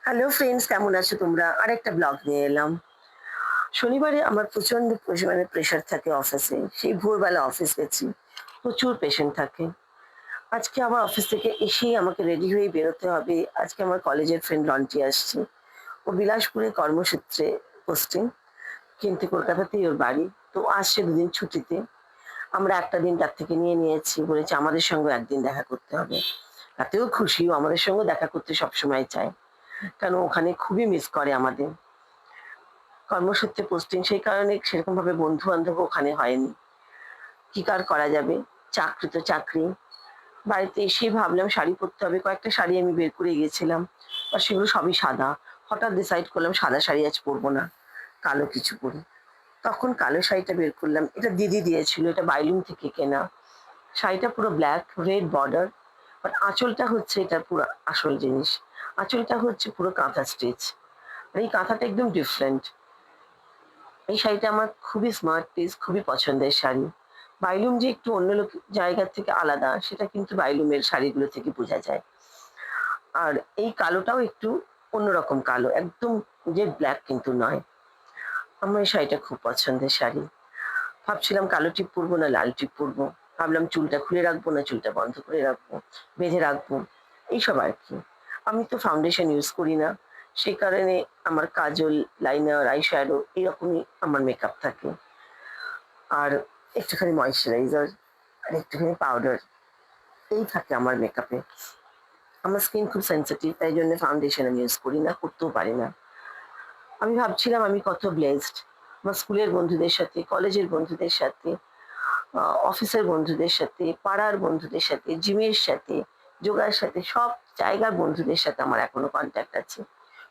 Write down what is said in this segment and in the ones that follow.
Hello friends, কেমন আছো তোমরা? আরেকটা ব্লগ নিয়ে এলাম। শনিবারে আমার প্রচন্ড পরিমাণে প্রেশার থাকে অফিসে। সেই ভোরবেলা অফিস গেছি। প্রচুর পেশেন্ট থাকে। আজকে আবার অফিস থেকে এসেই আমাকে রেডি হয়ে বেরোতে হবে। আজকে আমার কলেজের ফ্রেন্ড লন্টি আসছে। ও বিলাসপুরে কর্মসূত্রে পোস্টিং, কিন্তু কলকাতাতেই ওর বাড়ি। তো ও আসছে দুদিন ছুটিতে। আমরা একটা দিন তার থেকে নিয়ে নিয়েছি। বলেছে আমাদের সঙ্গে একদিন দেখা করতে হবে। তাতেও খুশি, ও আমাদের সঙ্গে দেখা করতে সবসময় চায়। কারণ ওখানে খুবই মিস করে আমাদের। কর্মসূত্রে পোস্টিং, সেই কারণে সেরকমভাবে বন্ধু-বান্ধবও ওখানে হয়নি। কি আর করা যাবে? চাকরি তো চাকরি। বাড়িতে এসেই ভাবলাম শাড়ি পরতে হবে। কয়েকটা শাড়ি আমি বের করে গিয়েছিলাম। আর সেগুলো সবই সাদা। হঠাৎ ডিসাইড করলাম সাদা শাড়ি আজ পরবো না। কালো কিছু পরি। তখন কালো শাড়িটা বের করলাম। এটা দিদি দিয়েছিল। এটা বাইলুন থেকে কেনা। শাড়িটা পুরো ব্ল্যাক, রেড বর্ডার। বাট আঁচলটা হচ্ছে এটার পুরো আসল জিনিস। আঁচলটা হচ্ছে পুরো কাঁথা স্টিচ। আর এই কাঁথাটা একদম ডিফারেন্ট। এই শাড়িটা আমার খুবই স্মার্ট পিস, খুবই পছন্দের শাড়ি। বাইলুম যে একটু অন্য জায়গার থেকে আলাদা, সেটা কিন্তু বাইলুমের শাড়িগুলো থেকে বোঝা যায়। আর এই কালোটাও একটু অন্যরকম কালো, একদম যে ব্ল্যাক কিন্তু নয়। আমার এই শাড়িটা খুব পছন্দের শাড়ি। ভাবছিলাম কালো টিপ পরবো না লাল টিপ পরবো। ভাবলাম চুলটা খুলে রাখবো না চুলটা বন্ধ করে রাখবো, বেঁধে রাখবো। এইসব আর কি। আমি তো ফাউন্ডেশন ইউজ করি না। সেই কারণে আমার কাজল, লাইনার, আই শ্যাডো এরকমই আমার মেকআপ থাকে। আর একটুখানি ময়েশ্চারাইজার আর একটুখানি পাউডার, এই থাকে আমার মেকআপে। আমার স্কিন খুব সেনসিটিভ, তাই জন্য ফাউন্ডেশন আমি ইউজ করি না, করতেও পারি না। আমি ভাবছিলাম আমি কত ব্লেসড। আমার স্কুলের বন্ধুদের সাথে, কলেজের বন্ধুদের সাথে, অফিসের বন্ধুদের সাথে, পাড়ার বন্ধুদের সাথে, জিমের সাথে, যোগার সাথে, সব জায়গার বন্ধুদের সাথে আমার এখনো কন্ট্যাক্ট আছে।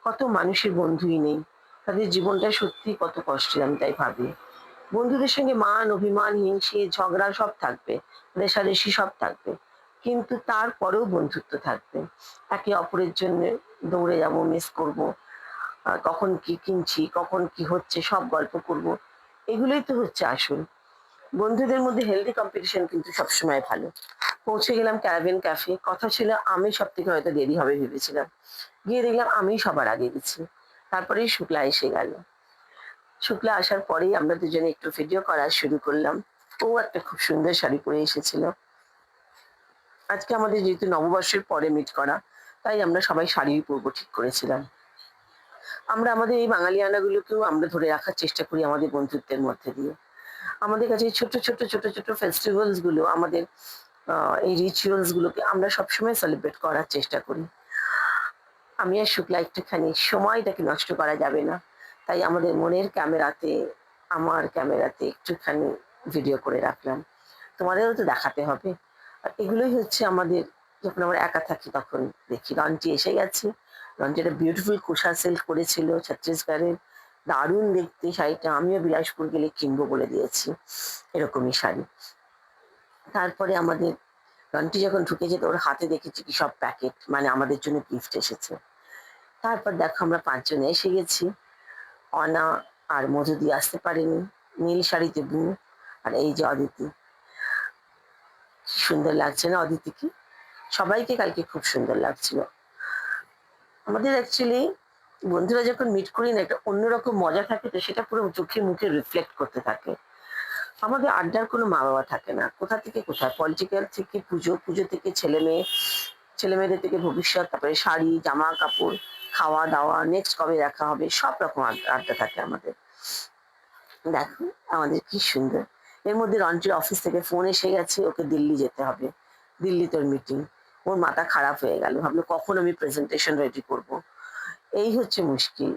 কত মানুষের বন্ধুই নেই। তাদের জীবনটা সত্যিই কত কষ্টের, আমি তাই ভাবি। বন্ধুদের সঙ্গে মান, অভিমান, হিংসে, ঝগড়া সব থাকবে, রেষারেষি সব থাকবে। কিন্তু তারপরেও বন্ধুত্ব থাকবে। একে অপরের জন্যে দৌড়ে যাবো, মিস করবো। কখন কি কিনছি, কখন কি হচ্ছে সব গল্প করব। এগুলোই তো হচ্ছে আসল। বন্ধুদের মধ্যে হেলদি কম্পিটিশন কিন্তু সবসময় ভালো। পৌঁছে গেলাম ক্যারাভেন ক্যাফে। কথা ছিল আমি সবথেকে হয়তো দেরি হবে ভেবেছিলাম। গিয়ে দেখলাম আমিই সবার আগে গেছি। তারপরেই শুক্লা এসে গেল। শুক্লা আসার পরেই আমরা দুজনে একটু ভিডিও করা শুরু করলাম। ও একটা খুব সুন্দর শাড়ি পরে এসেছিল। আজকে আমাদের যেহেতু নববর্ষের পরে মিট করা, তাই আমরা সবাই শাড়িই পরবো ঠিক করেছিলাম। আমরা আমাদের এই বাঙালিয়ানাগুলোকেও আমরা ধরে রাখার চেষ্টা করি আমাদের বন্ধুত্বের মধ্যে দিয়ে। আমাদের কাছে এই ছোট ছোট ফেস্টিভ্যালস গুলো, আমাদের এই রিচুয়ালস গুলোকে আমরা সবসময় সেলিব্রেট করার চেষ্টা করি। আমি আর শুক্লা একটুখানি সময়টাকে নষ্ট করা যাবে না। তাই আমাদের মনের ক্যামেরাতে, আমার ক্যামেরাতে একটুখানি ভিডিও করে রাখলাম। তোমাদেরও তো দেখাতে হবে। আর এগুলোই হচ্ছে আমাদের, যখন আমরা একা থাকি তখন দেখি। রন্টি এসে গেছে। রন্টি একটা বিউটিফুল কুশা সিল্ক করেছিল ছত্তিশগড়ের। দারুণ দেখতে শাড়িটা। আমিও বিলাসপুর গেলে কিনবো বলে দিয়েছি এরকমই শাড়ি। তারপরে আমাদের রন্টি যখন ঢুকেছে তো ওর হাতে দেখেছি কি সব প্যাকেট, মানে আমাদের জন্য গিফট এসেছে। তারপর দেখো আমরা পাঁচজনে এসে গেছি। অনা আর মধুদি আসতে পারেনি। নীল শাড়িতে বু, আর এই যে অদিতি। কি সুন্দর লাগছে না অদিতিকে? সবাইকে কালকে খুব সুন্দর লাগছিল। আমাদের অ্যাকচুয়ালি বন্ধুরা যখন মিট করি না, একটা অন্যরকম মজা থাকে, তো সেটা পুরো চোখে মুখে রিফ্লেক্ট করতে থাকে। আমাদের আড্ডার কোনো মা বাবা থাকে না। কোথা থেকে কোথায়, পলিটিক্যাল থেকে পুজো, পুজো থেকে ছেলে মেয়ে, ছেলে মেয়েদের থেকে ভবিষ্যৎ, তারপরে শাড়ি, জামা কাপড়, খাওয়া দাওয়া, নেক্সট কবে দেখা হবে, সব রকম আড্ডা থাকে আমাদের। দেখো আমাদের কি সুন্দর। এর মধ্যে রন্টির অফিস থেকে ফোন এসে গেছে, ওকে দিল্লি যেতে হবে। দিল্লি তোর মিটিং। ওর মাথা খারাপ হয়ে গেল, ভাবলো কখন আমি প্রেজেন্টেশন রেডি করব। এই হচ্ছে মুশকিল।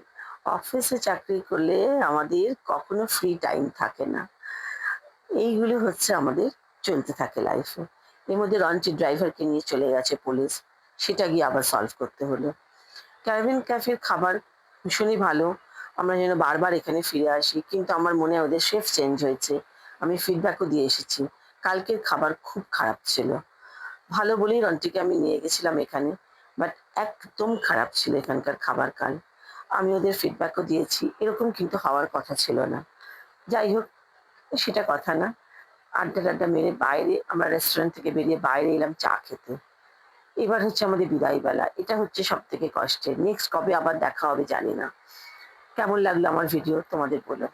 অফিসে চাকরি করলে আমাদের কখনো ফ্রি টাইম থাকে না। এইগুলো হচ্ছে আমাদের চলতে থাকে লাইফে। এর মধ্যে রন্টি ড্রাইভারকে নিয়ে চলে গেছে পুলিশ। সেটা গিয়ে আবার সলভ করতে হলো। ক্যারাভিন ক্যাফের খাবার ভীষণই ভালো। আমরা যেন বারবার এখানে ফিরে আসি, কিন্তু আমার মনে হয় ওদের শেফ চেঞ্জ হয়েছে। আমি ফিডব্যাকও দিয়ে এসেছি। কালকের খাবার খুব খারাপ ছিল। ভালো বলেই রন্টিকে আমি নিয়ে গেছিলাম এখানে। বাট একদম খারাপ ছিল এখানকার খাবার কাল। আমি ওদের ফিডব্যাকও দিয়েছি। এরকম কিন্তু হওয়ার কথা ছিল না। যাই হোক, সেটা কথা না। আড্ডা টাড্ডা মেরে বাইরে আমরা রেস্টুরেন্ট থেকে বেরিয়ে বাইরে এলাম চা খেতে। এবার হচ্ছে আমাদের বিদায় বেলা, এটা হচ্ছে সব থেকে কষ্টের। নেক্সট কবে আবার দেখা হবে জানি না। কেমন লাগলো আমার ভিডিও তোমাদের বলো।